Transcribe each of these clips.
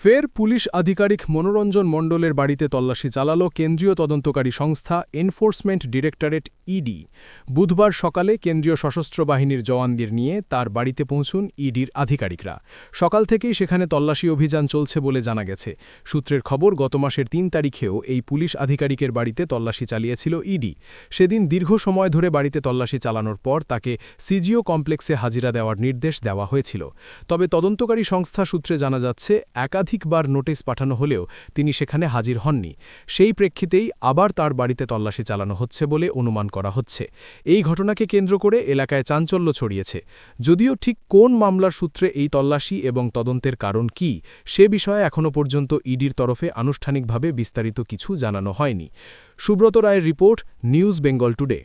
ফের পুলিশ আধিকারিক মনোরঞ্জন মণ্ডলের বাড়িতে তল্লাশি চালাল কেন্দ্রীয় তদন্তকারী সংস্থা এনফোর্সমেন্ট ডিরেক্টরেট ইডি। বুধবার সকালে কেন্দ্রীয় সশস্ত্র বাহিনীর জওয়ানদের নিয়ে তার বাড়িতে পৌঁছুন ইডির আধিকারিকরা। সকাল থেকেই সেখানে তল্লাশি অভিযান চলছে বলে জানা গেছে। সূত্রের খবর, গত মাসের ৩ তারিখেও এই পুলিশ আধিকারিকের বাড়িতে তল্লাশি চালিয়েছিল ইডি। সেদিন দীর্ঘ সময় ধরে বাড়িতে তল্লাশি চালানোর পর তাকে সিজিও কমপ্লেক্সে হাজিরা দেওয়ার নির্দেশ দেওয়া হয়েছিল। তবে তদন্তকারী সংস্থা সূত্রে জানা যাচ্ছে, একাধিকবার নোটিশ পাঠানো হলেও তিনি সেখানে হাজির হননি। সেই প্রেক্ষিতেই আবার তার বাড়িতে তল্লাশি চালানো হচ্ছে বলে অনুমান করা হচ্ছে। এই ঘটনাকে কেন্দ্র করে এলাকায় চাঞ্চল্য ছড়িয়েছে। যদিও ঠিক কোন মামলার সূত্রে এই তল্লাশি এবং তদন্তের কারণ কি, সে বিষয়ে এখনও পর্যন্ত ইডির তরফে আনুষ্ঠানিকভাবে বিস্তারিত কিছু জানানো হয়নি। সুব্রত রায়ের report, news Bengal today.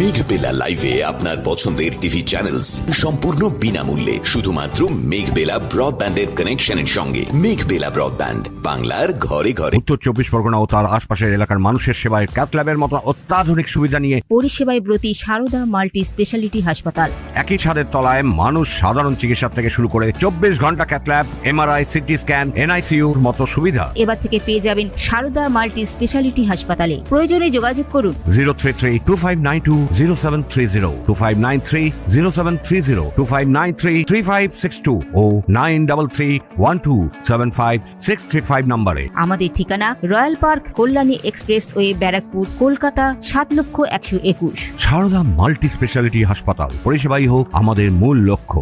Meghbela লাইভে আপনার পছন্দের টিভি চ্যানেলস সম্পূর্ণ বিনামূল্যে, শুধুমাত্র মেঘবেলা ব্রডব্যান্ডের কানেকশনের সঙ্গে। মেঘবেলা ব্রডব্যান্ড, বাংলার ঘরে ঘরে। উত্তর ২৪ পরগনা ও তার আশপাশের এলাকার মানুষের সেবায় ক্যাথল্যাবের মতো অত্যাধুনিক সুবিধা নিয়ে পরিষেবায় ব্রতী সারদা মাল্টি স্পেশালিটি হাসপাতাল। একই ছাদের তলায় মানুষ সাধারণ চিকিৎসা থেকে শুরু করে ২৪ ঘন্টা ক্যাথল্যাব, এমআরআই, সিটি স্ক্যান, এনআইসিউর মতো সুবিধা এবার থেকে পেয়ে যাবেন সারদা মাল্টি স্পেশালিটি হাসপাতালে। প্রয়োজনে যোগাযোগ করুন 033-2592-0730, 2593-0730, 2593-3562 ও 9331275635 নম্বরে। আমাদের ঠিকানা Royal Park, Kalyani expressway, Barrackpore, Kolkata ৭,১২১। সারদা মাল্টি স্পেশালিটি হাসপাতাল, পরিষেবাই হোক আমাদের মূল লক্ষ্য।